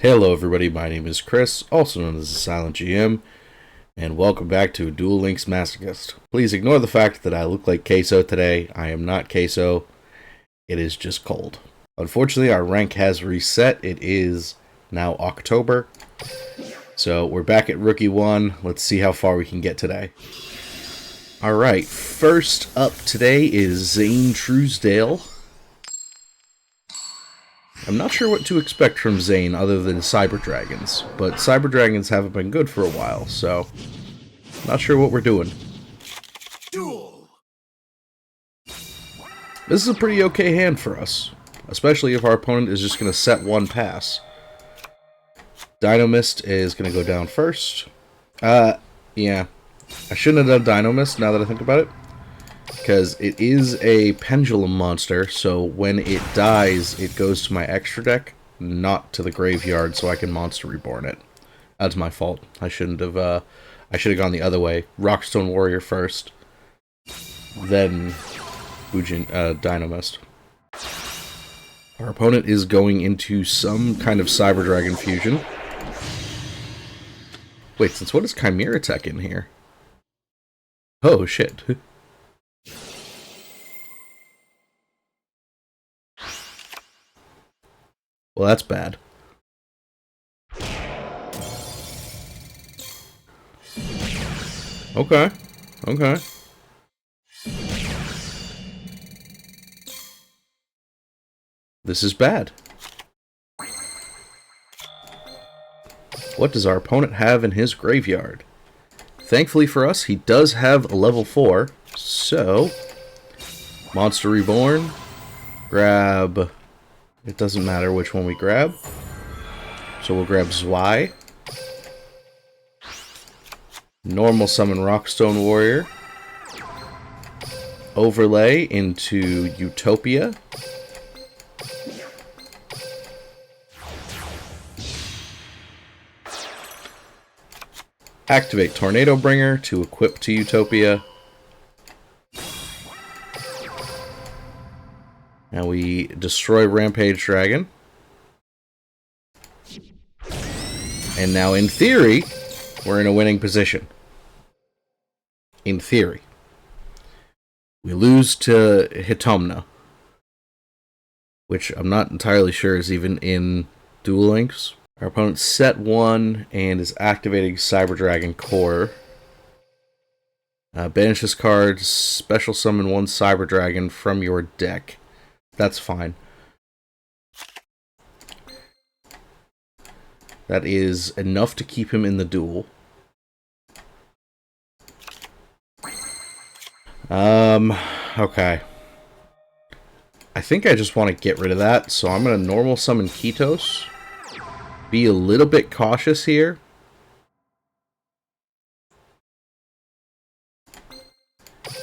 Hello everybody, my name is Chris, also known as the Silent GM, and welcome back to Duel Links Masochist. Please ignore the fact that I look like Queso today. I am not Queso, it is just cold. Unfortunately, our rank has reset. It is now October, so we're back at Rookie 1. Let's see how far we can get today. Alright, first up today is Zane Truesdale. I'm not sure what to expect from Zane other than Cyber Dragons, but Cyber Dragons haven't been good for a while, so not sure what we're doing. Duel. This is a pretty okay hand for us, especially if our opponent is just going to set one pass. Dynamist is going to go down first. Yeah. I shouldn't have done Dynamist now that I think about it, because it is a pendulum monster, so when it dies, it goes to my extra deck, not to the graveyard, so I can monster reborn it. That's my fault. I should have gone the other way. Rockstone Warrior first, then Dynamist. Our opponent is going into some kind of Cyber Dragon fusion. Wait, since what is Chimera Tech in here? Oh, shit. Well, that's bad. Okay. Okay. This is bad. What does our opponent have in his graveyard? Thankfully for us, he does have a level 4, so Monster Reborn, grab, it doesn't matter which one we grab, so we'll grab Zwei, normal summon Rockstone Warrior, overlay into Utopia, activate Tornado Bringer to equip to Utopia. Now we destroy Rampage Dragon. And now, in theory, we're in a winning position. In theory. We lose to Hitomna, which I'm not entirely sure is even in Duel Links. Our opponent set 1 and is activating Cyber Dragon Core. Banish this card, special summon 1 Cyber Dragon from your deck. That's fine. That is enough to keep him in the duel. Okay. I think I just want to get rid of that, so I'm going to normal summon Kitos. Be a little bit cautious here.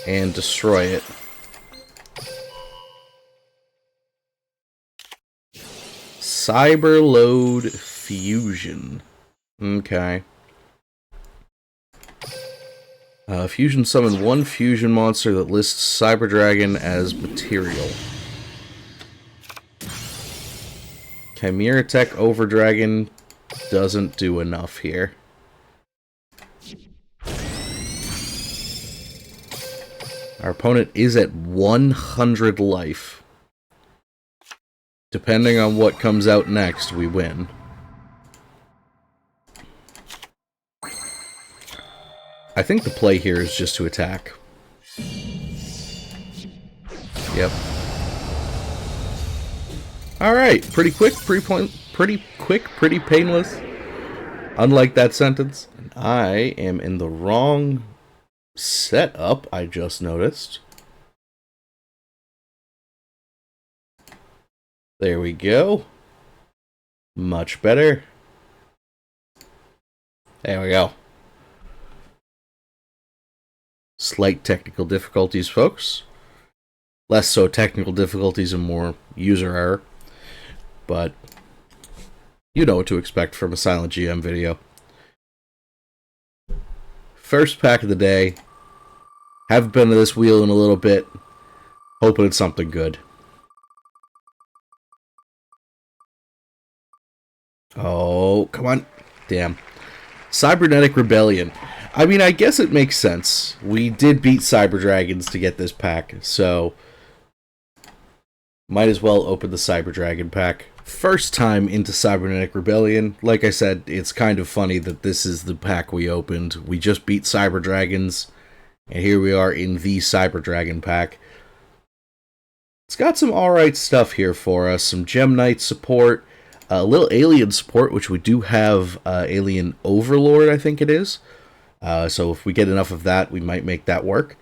And destroy it. Cyberload Fusion. Okay. Fusion summon 1 fusion monster that lists Cyber Dragon as material. Chimera Tech over Dragon doesn't do enough here. Our opponent is at 100 life. Depending on what comes out next, we win. I think the play here is just to attack. Yep. Alright, pretty quick, pretty painless. Unlike that sentence. I am in the wrong setup, I just noticed. There we go. Much better. There we go. Slight technical difficulties, folks. Less so technical difficulties and more user error. But you know what to expect from a Silent GM video. First pack of the day. Haven't been to this wheel in a little bit. Hoping it's something good. Oh, come on. Damn. Cybernetic Rebellion. I mean, I guess it makes sense. We did beat Cyber Dragons to get this pack, so might as well open the Cyber Dragon pack. First time into Cybernetic Rebellion. Like I said, it's kind of funny that this is the pack we opened. We just beat Cyber Dragons, and here we are in the Cyber Dragon pack. It's got some alright stuff here for us. Some Gem Knight support, a little alien support, which we do have Alien Overlord, I think it is. So if we get enough of that, we might make that work.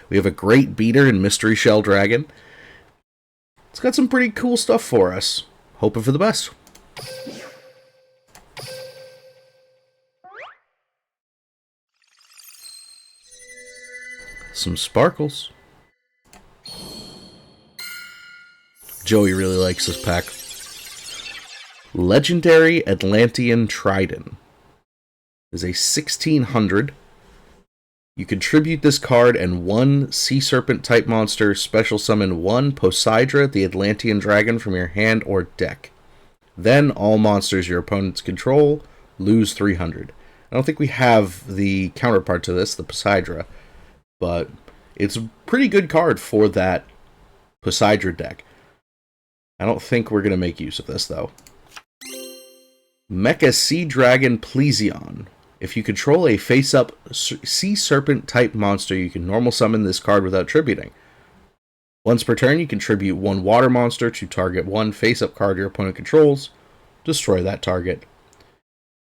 We have a Great Beater and Mystery Shell Dragon. It's got some pretty cool stuff for us. Hoping for the best. Some sparkles. Joey really likes this pack. Legendary Atlantean Trident is a 1600. You contribute this card and one Sea Serpent type monster, special summon one Poseidra, the Atlantean Dragon, from your hand or deck. Then all monsters your opponents control lose 300. I don't think we have the counterpart to this, the Poseidra, but it's a pretty good card for that Poseidra deck. I don't think we're going to make use of this, though. Mecha Sea Dragon Plesion. If you control a face-up Sea Serpent type monster, you can normal summon this card without tributing. Once per turn, you contribute one water monster to target one face-up card your opponent controls. Destroy that target.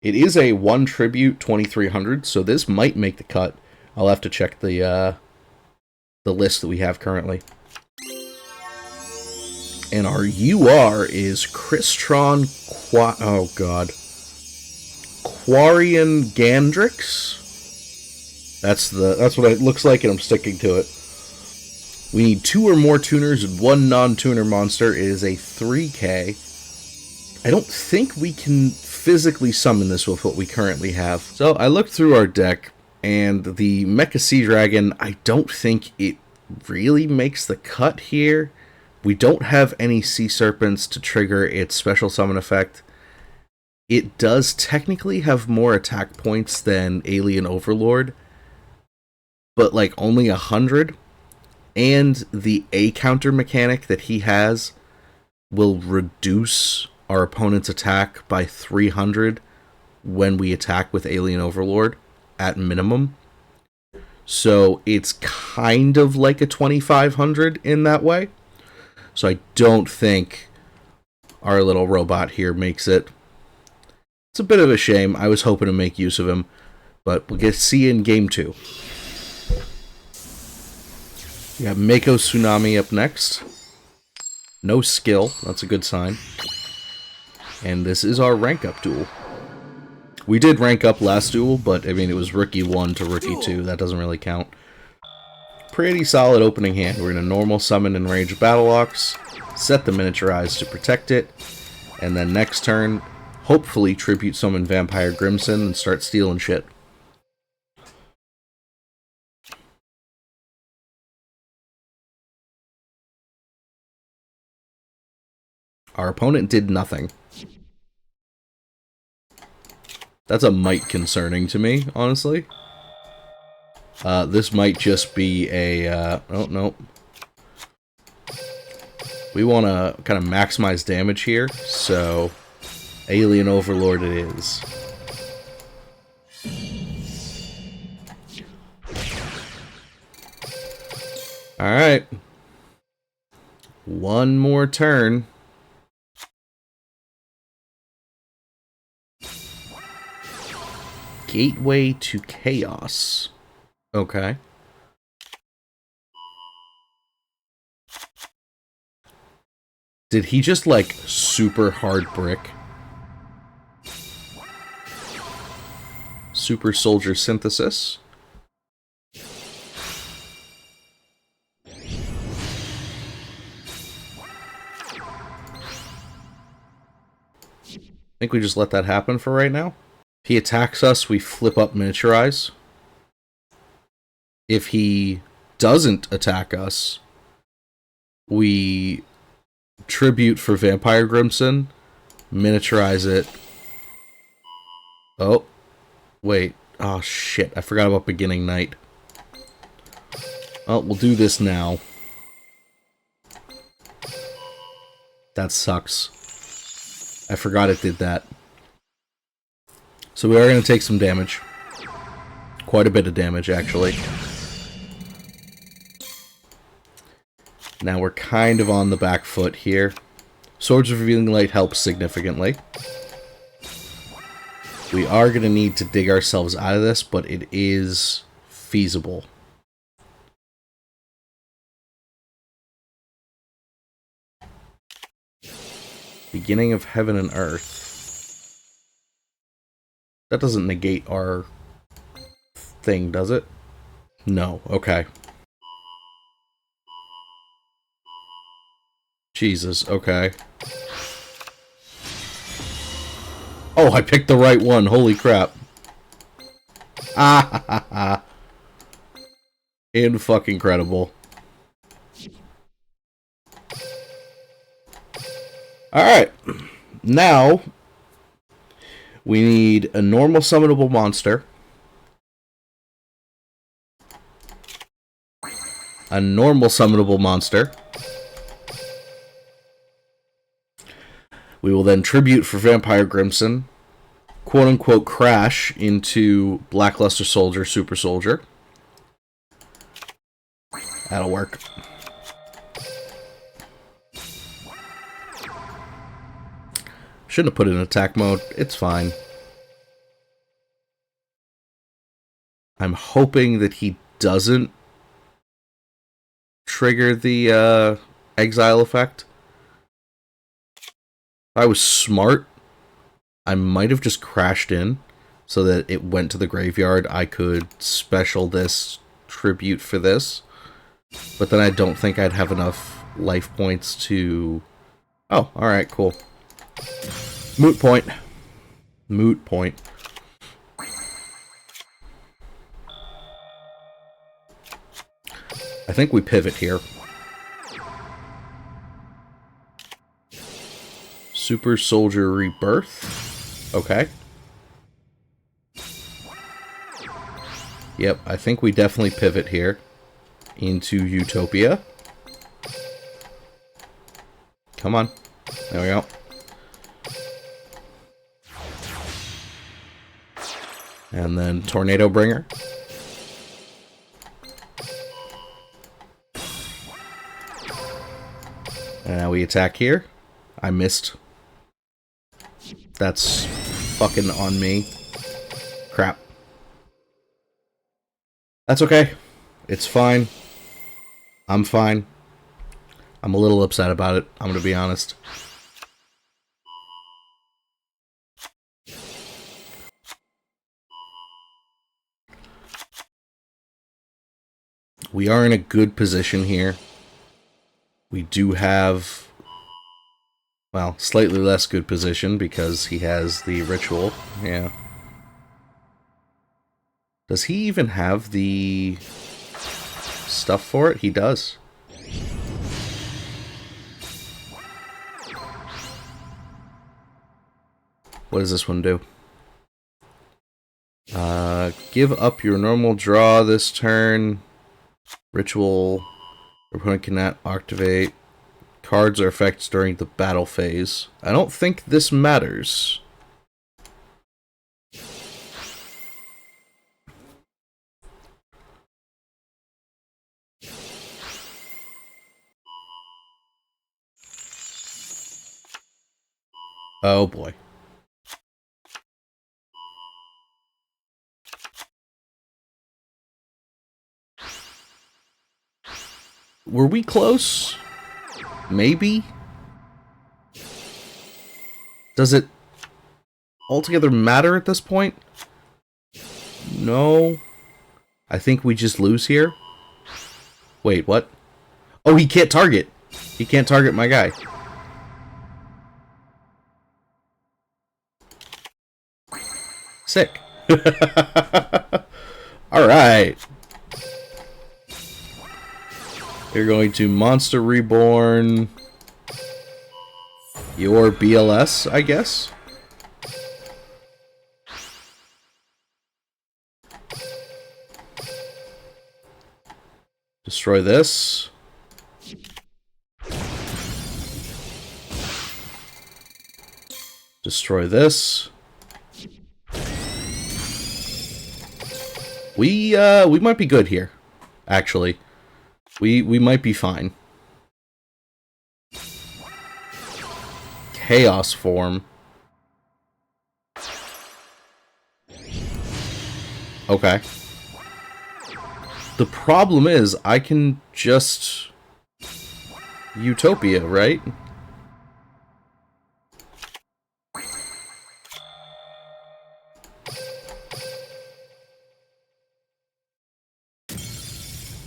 It is a 1 tribute 2300, so this might make the cut. I'll have to check the list that we have currently. And our UR is Crystron oh god. Quarian Gandrix? That's what it looks like, and I'm sticking to it. We need 2 or more tuners and 1 non-tuner monster. It is a 3k. I don't think we can physically summon this with what we currently have. So I looked through our deck, and the Mecha Sea Dragon, I don't think it really makes the cut here. We don't have any Sea Serpents to trigger its special summon effect. It does technically have more attack points than Alien Overlord, but like only 100. And the A counter mechanic that he has will reduce our opponent's attack by 300 when we attack with Alien Overlord at minimum. So it's kind of like a 2500 in that way. So I don't think our little robot here makes it. It's a bit of a shame. I was hoping to make use of him, but we'll get to see in Game 2. We got Mako Tsunami up next. No skill. That's a good sign. And this is our rank up duel. We did rank up last duel, but I mean, it was Rookie 1 to Rookie 2. That doesn't really count. Pretty solid opening hand. We're going to normal summon Enraged Battle-Ox, set the Miniaturize to protect it, and then next turn, hopefully tribute summon Vampire Grimson and start stealing shit. Our opponent did nothing. That's a mite concerning to me, honestly. This might just be a, oh, no. We want to kind of maximize damage here, so Alien Overlord it is. Alright. One more turn. Gateway to Chaos. Okay. Did he just, like, super hard brick? Super Soldier Synthesis. I think we just let that happen for right now. If he attacks us, we flip up Miniaturize. If he doesn't attack us, we tribute for Vampire Grimson, Miniaturize it, Oh, wait. Oh, shit. I forgot about beginning night. Oh, we'll do this now. That sucks. I forgot it did that. So we are going to take some damage. Quite a bit of damage, actually. Now we're kind of on the back foot here. Swords of Revealing Light helps significantly. We are going to need to dig ourselves out of this, but it is feasible. Beginning of Heaven and Earth. That doesn't negate our thing, does it? No, okay. Jesus, okay. Oh, I picked the right one. Holy crap. Ah ha ha ha. In-fucking-credible. Alright. Now, we need a normal summonable monster. A normal summonable monster. We will then tribute for Vampire Grimson. Quote-unquote crash into Blackluster Soldier, Super Soldier. That'll work. Shouldn't have put it in attack mode. It's fine. I'm hoping that he doesn't trigger the exile effect. If I was smart, I might have just crashed in so that it went to the graveyard. I could special this tribute for this. But then I don't think I'd have enough life points to... Oh, alright, cool. Moot point. Moot point. I think we pivot here. Super Soldier Rebirth. Okay. Yep, I think we definitely pivot here into Utopia. Come on. There we go. And then Tornado Bringer. And now we attack here. I missed. That's fucking on me. Crap. That's okay. It's fine. I'm fine. I'm a little upset about it, I'm gonna be honest. We are in a good position here. We do have, well, slightly less good position because he has the ritual. Yeah. Does he even have the stuff for it? He does. What does this one do? Give up your normal draw this turn. Ritual. Opponent cannot activate cards or effects during the battle phase. I don't think this matters. Oh boy. Were we close? Maybe? Does it altogether matter at this point? No. I think we just lose here. Wait, what? Oh, he can't target. He can't target my guy. Sick. Alright. You're going to Monster Reborn your BLS, I guess? Destroy this. Destroy this. We might be good here, actually. We might be fine. Chaos form. Okay. The problem is, I can just... Utopia, right?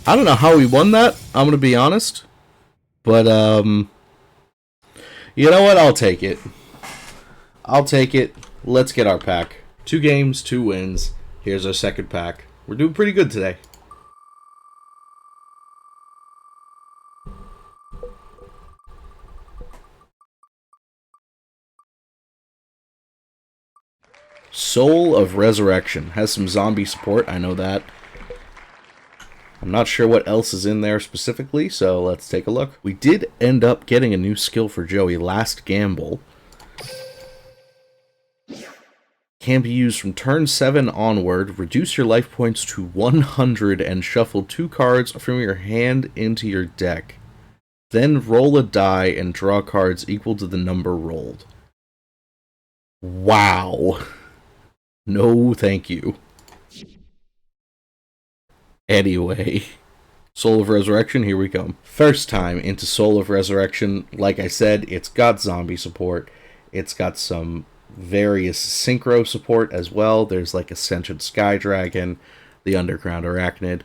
I don't know how we won that, I'm gonna be honest. But, you know what? I'll take it. I'll take it. Let's get our pack. 2 games, 2 wins. Here's our second pack. We're doing pretty good today. Soul of Resurrection. Has some zombie support, I know that. I'm not sure what else is in there specifically, so let's take a look. We did end up getting a new skill for Joey, Last Gamble. Can be used from turn 7 onward. Reduce your life points to 100 and shuffle 2 cards from your hand into your deck. Then roll a die and draw cards equal to the number rolled. Wow. No, thank you. Anyway, Soul of Resurrection, here we come. First time into Soul of Resurrection. Like I said, it's got zombie support. It's got some various synchro support as well. There's like Ascension Sky Dragon, the Underground Arachnid.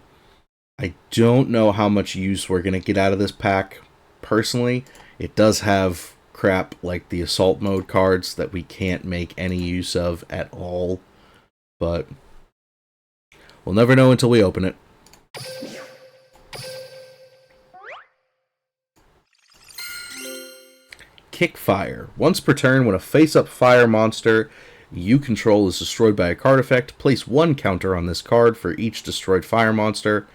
I don't know how much use we're going to get out of this pack. Personally, it does have crap like the Assault Mode cards that we can't make any use of at all. But we'll never know until we open it. Kickfire. Once per turn, when a face-up fire monster you control is destroyed by a card effect, place 1 counter on this card for each destroyed fire monster.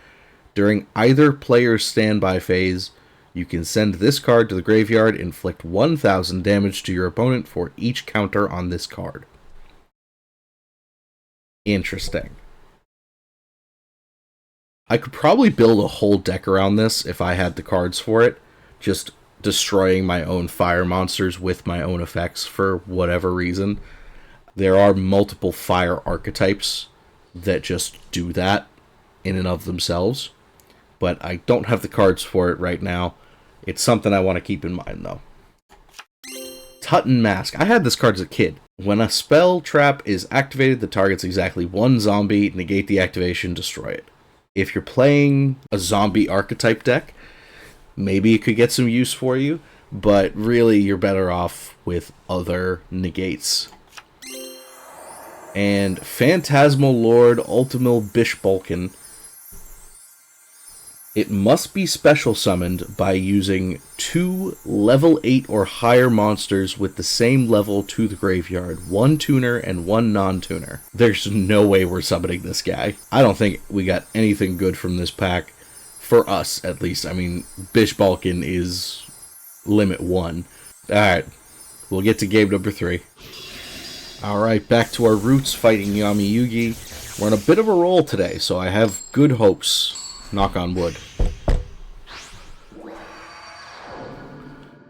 During either player's standby phase, you can send this card to the graveyard, inflict 1,000 damage to your opponent for each counter on this card. Interesting. I could probably build a whole deck around this if I had the cards for it. Just destroying my own fire monsters with my own effects for whatever reason. There are multiple fire archetypes that just do that in and of themselves. But I don't have the cards for it right now. It's something I want to keep in mind, though. Tutton Mask. I had this card as a kid. When a spell trap is activated that targets exactly 1 zombie, negate the activation, destroy it. If you're playing a zombie archetype deck, maybe it could get some use for you, but really you're better off with other negates. And Phantasmal Lord Ultimil Bishbalkin. It must be special summoned by using 2 level 8 or higher monsters with the same level to the graveyard. 1 tuner and 1 non-tuner. There's no way we're summoning this guy. I don't think we got anything good from this pack. For us, at least. I mean, Bishbalkin is limit 1. Alright, we'll get to game number 3. Alright, back to our roots, fighting Yami Yugi. We're on a bit of a roll today, so I have good hopes. Knock on wood.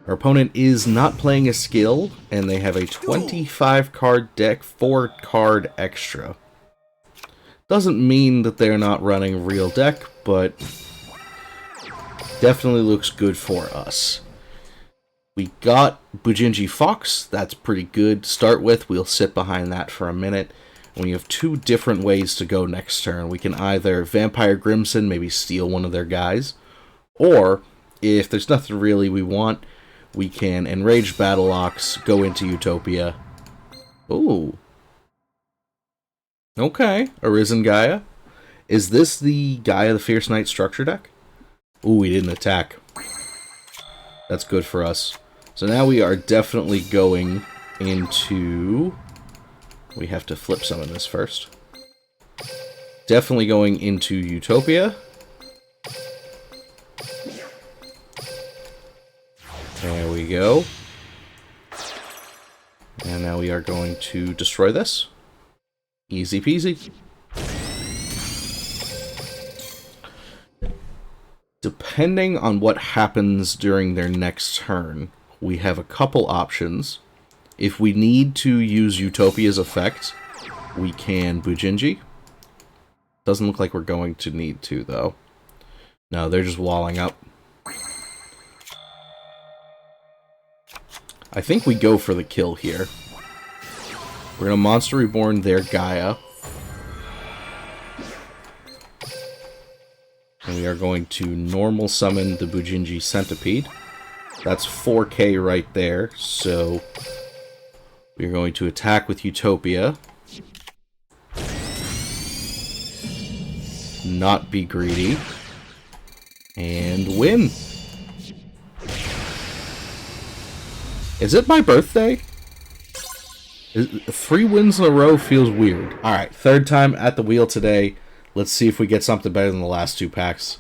Our opponent is not playing a skill, and they have a 25 card deck, 4 card extra. Doesn't mean that they're not running real deck, but definitely looks good for us. We got Bujinji Fox, that's pretty good to start with. We'll sit behind that for a minute. And we have 2 different ways to go next turn. We can either Vampire Grimson, maybe steal one of their guys, or if there's nothing really we want, we can Enraged Battle Ox, go into Utopia. Ooh. Okay, Arisen Gaia. Is this the Gaia the Fierce Knight structure deck? Ooh, he didn't attack. That's good for us. So now we are definitely going into... We have to flip summon this first. Definitely going into Utopia. go. And now we are going to destroy this. Easy peasy. Depending on what happens during their next turn, we have a couple options. If we need to use Utopia's effect, we can Bujinji. Doesn't look like we're going to need to, though. No, they're just walling up. I think we go for the kill here. We're going to Monster Reborn their Gaia. And we are going to normal summon the Bujinji Centipede. That's 4k right there, so we're going to attack with Utopia. Not be greedy. And win! Is it my birthday? 3 wins in a row feels weird. Alright, third time at the wheel today. Let's see if we get something better than the last 2 packs.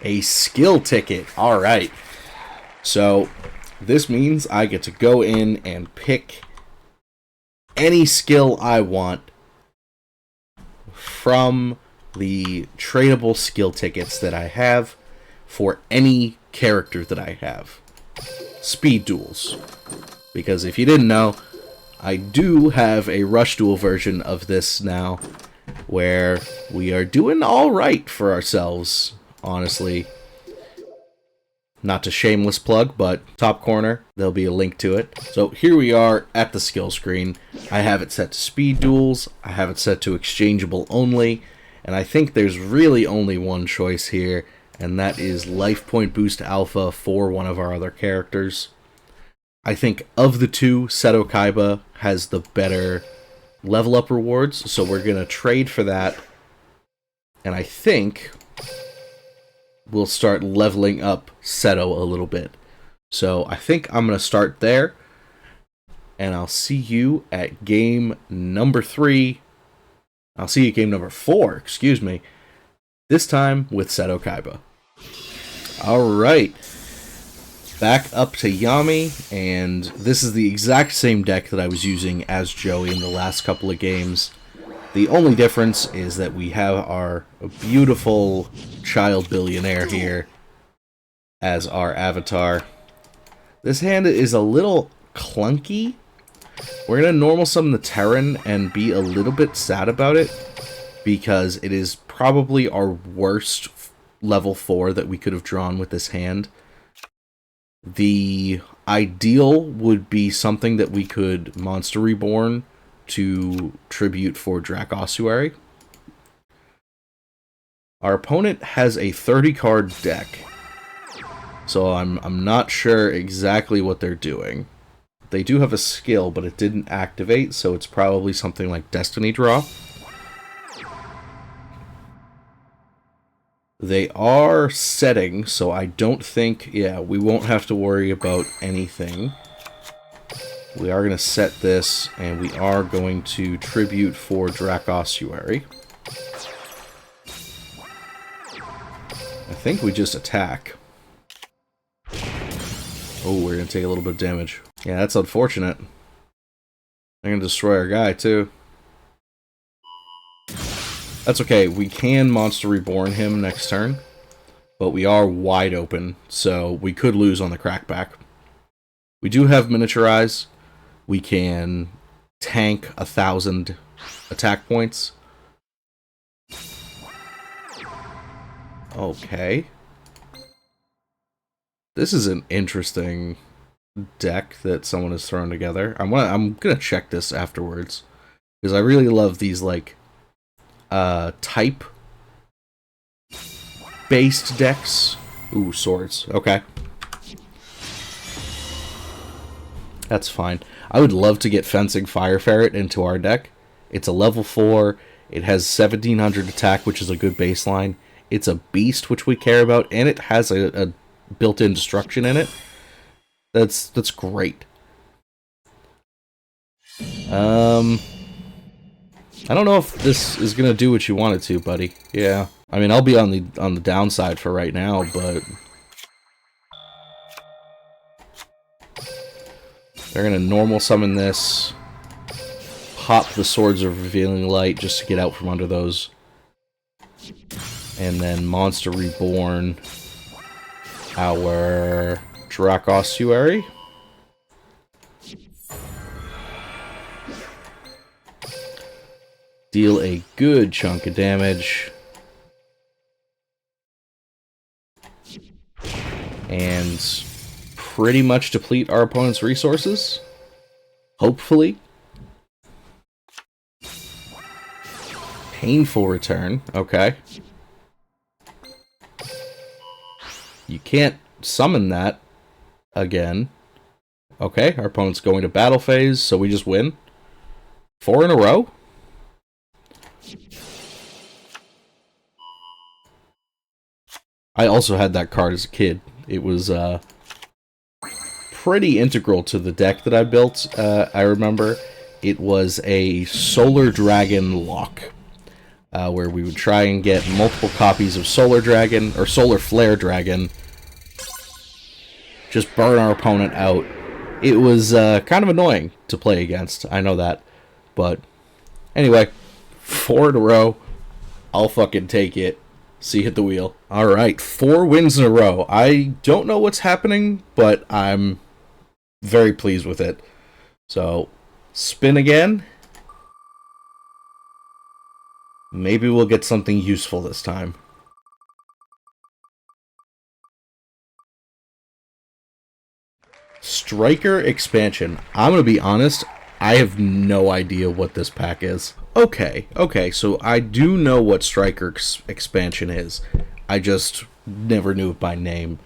A skill ticket. Alright. So, this means I get to go in and pick any skill I want from the tradable skill tickets that I have for any character that I have. Speed duels. Because if you didn't know, I do have a Rush Duel version of this now, where we are doing alright for ourselves, honestly. Not to shameless plug, but top corner, there'll be a link to it. So here we are at the skill screen. I have it set to speed duels, I have it set to exchangeable only, and I think there's really only one choice here, and that is life point boost alpha for one of our other characters. I think of the two, Seto Kaiba has the better level up rewards, so we're going to trade for that, and I think we'll start leveling up Seto a little bit. So I think I'm going to start there, and I'll see you at game number 3. I'll see you at game number 4, excuse me. This time with Seto Kaiba. Alright. Back up to Yami, and this is the exact same deck that I was using as Joey in the last couple of games. The only difference is that we have our beautiful child billionaire here as our avatar. This hand is a little clunky. We're going to normal summon the Terran and be a little bit sad about it, because it is probably our worst level 4 that we could have drawn with this hand. The ideal would be something that we could Monster Reborn to tribute for Drac Ossuary. Our opponent has a 30-card deck, so I'm not sure exactly what they're doing. They do have a skill, but it didn't activate, so it's probably something like Destiny Draw. They are setting, so I don't think, yeah, we won't have to worry about anything. We are going to set this, and we are going to tribute for Drac Ossuary. I think we just attack. Oh, we're going to take a little bit of damage. Yeah, that's unfortunate. They're going to destroy our guy, too. That's okay, we can Monster Reborn him next turn, but we are wide open, so we could lose on the crackback. We do have Miniaturize. We can tank 1,000 attack points. Okay. This is an interesting deck that someone has thrown together. I'm gonna check this afterwards, because I really love these, like, type based decks. Ooh, swords. Okay. That's fine. I would love to get Fencing Fire Ferret into our deck. It's a level 4. It has 1700 attack, which is a good baseline. It's a beast, which we care about, and it has a built-in destruction in it. That's great. I don't know if this is gonna do what you want it to, buddy. Yeah. I mean, I'll be on the downside for right now, but they're gonna normal summon this, pop the Swords of Revealing Light just to get out from under those, and then Monster Reborn our Dracossuary. Deal a good chunk of damage. And pretty much deplete our opponent's resources. Hopefully. Painful return. Okay. You can't summon that again. Okay, our opponent's going to battle phase, so we just win. 4 in a row? I also had that card as a kid. It was pretty integral to the deck that I built, I remember. It was a Solar Dragon lock, where we would try and get multiple copies of Solar Dragon, or Solar Flare Dragon, just burn our opponent out. It was kind of annoying to play against, I know that. But anyway, 4 in a row. I'll fucking take it. See, hit the wheel. Alright, 4 wins in a row. I don't know what's happening, but I'm very pleased with it. So, spin again. Maybe we'll get something useful this time. Striker expansion. I'm gonna be honest, I have no idea what this pack is. Okay, so I do know what Striker expansion is. I just never knew it by name.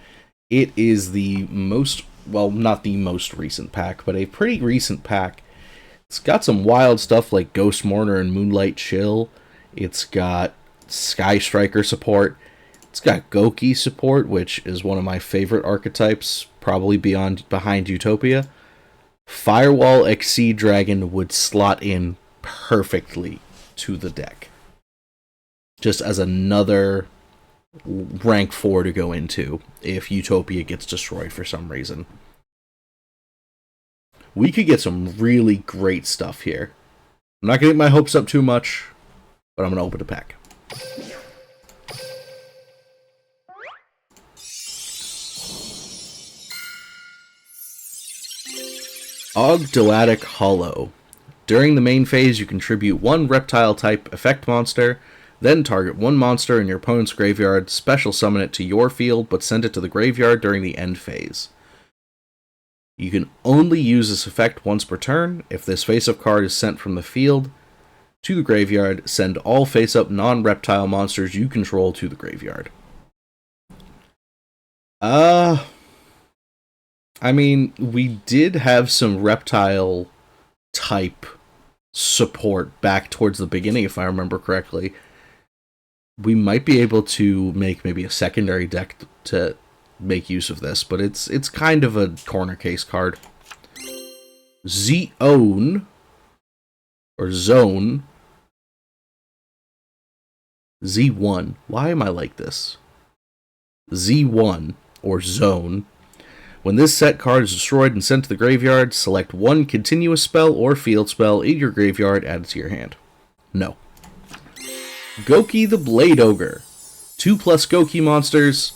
It is the most, well, not the most recent pack, but a pretty recent pack. It's got some wild stuff like Ghost Mourner and Moonlight Chill. It's got Sky Striker support. It's got Goki support, which is one of my favorite archetypes, probably behind Utopia. Firewall Exceed Dragon would slot in perfectly to the deck. Just as another rank 4 to go into if Utopia gets destroyed for some reason. We could get some really great stuff here. I'm not going to get my hopes up too much, but I'm going to open a pack. Ogdoadic Hollow. During the main phase, you contribute 1 reptile-type effect monster, then target 1 monster in your opponent's graveyard, special summon it to your field, but send it to the graveyard during the end phase. You can only use this effect once per turn. If this face-up card is sent from the field to the graveyard, send all face-up non-reptile monsters you control to the graveyard. I mean, we did have some reptile type support back towards the beginning, if I remember correctly. We might be able to make maybe a secondary deck to make use of this, but it's kind of a corner case card. Zone, or Zone. Z1. Why am I like this? Z1, or Zone. When this set card is destroyed and sent to the graveyard, select 1 continuous spell or field spell in your graveyard added to your hand. No. Goki the Blade Ogre. 2+ Goki monsters.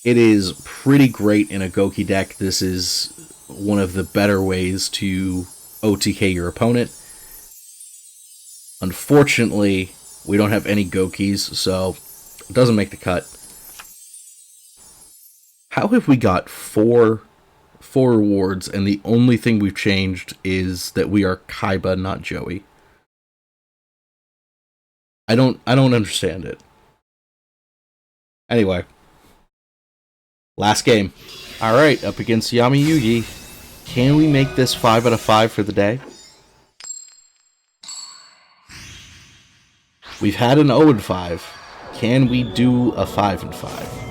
It is pretty great in a Goki deck. This is one of the better ways to OTK your opponent. Unfortunately, we don't have any Gokis, so it doesn't make the cut. How have we got four rewards, and the only thing we've changed is that we are Kaiba, not Joey? I don't understand it. Anyway. Last game. Alright, up against Yami Yugi. Can we make this 5 out of 5 for the day? We've had an 0 and 5. Can we do a 5 and 5?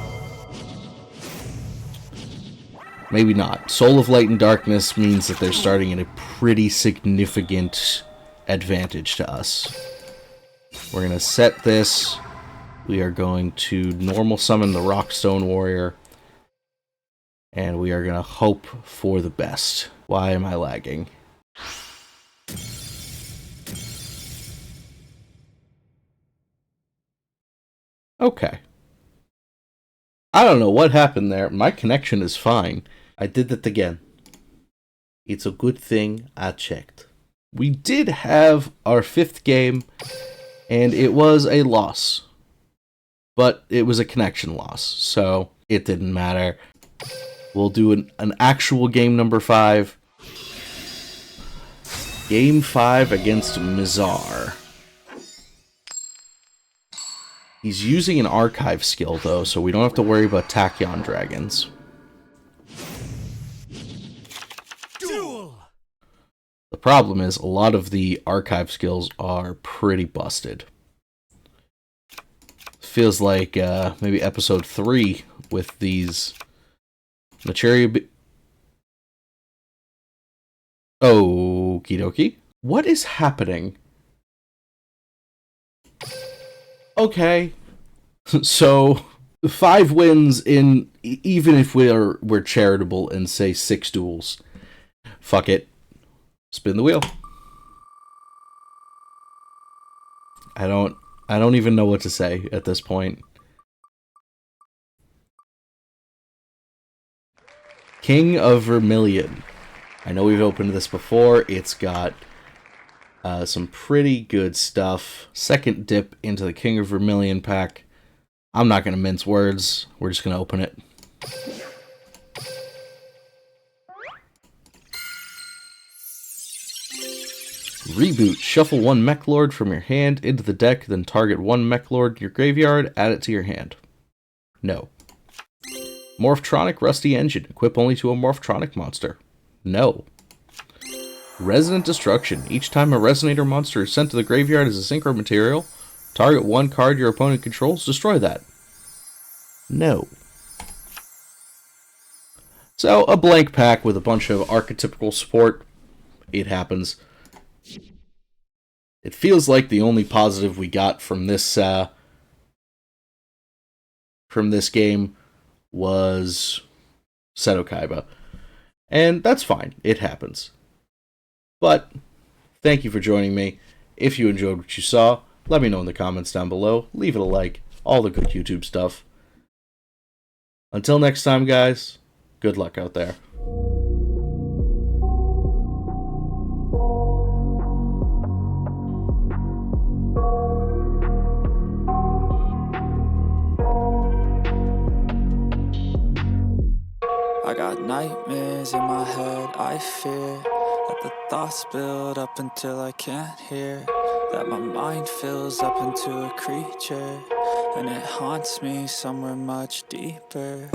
Maybe not. Soul of Light and Darkness means that they're starting in a pretty significant advantage to us. We're going to set this. We are going to normal summon the Rockstone Warrior. And we are going to hope for the best. Why am I lagging? Okay. I don't know what happened there. My connection is fine. I did that again. It's a good thing I checked. We did have our 5th game, and it was a loss. But it was a connection loss, so it didn't matter. We'll do an actual game number 5. Game 5 against Mizar. He's using an archive skill, though, so we don't have to worry about Tachyon dragons. Duel. The problem is, a lot of the archive skills are pretty busted. Feels like maybe episode 3 with these Okie dokie. What is happening? Okay. So 5 wins in even if we're charitable and say 6 duels. Fuck it. Spin the wheel. I don't even know what to say at this point. King of Vermilion. I know we've opened this before. It's got some pretty good stuff. Second dip into the King of Vermilion pack. I'm not going to mince words. We're just going to open it. Reboot. Shuffle 1 Mech Lord from your hand into the deck, then target 1 Mech Lord in your graveyard, add it to your hand. No. Morphtronic Rusty Engine. Equip only to a Morphtronic monster. No. Resonant Destruction. Each time a Resonator monster is sent to the graveyard as a synchro material, target 1 card your opponent controls, destroy that. No. So, a blank pack with a bunch of archetypical support. It happens. It feels like the only positive we got from this game was Seto Kaiba. And that's fine. It happens. But, thank you for joining me. If you enjoyed what you saw, let me know in the comments down below. Leave it a like. All the good YouTube stuff. Until next time, guys, good luck out there. I got nightmares in my head, I fear that the thoughts build up until I can't hear, that my mind fills up into a creature, and it haunts me somewhere much deeper.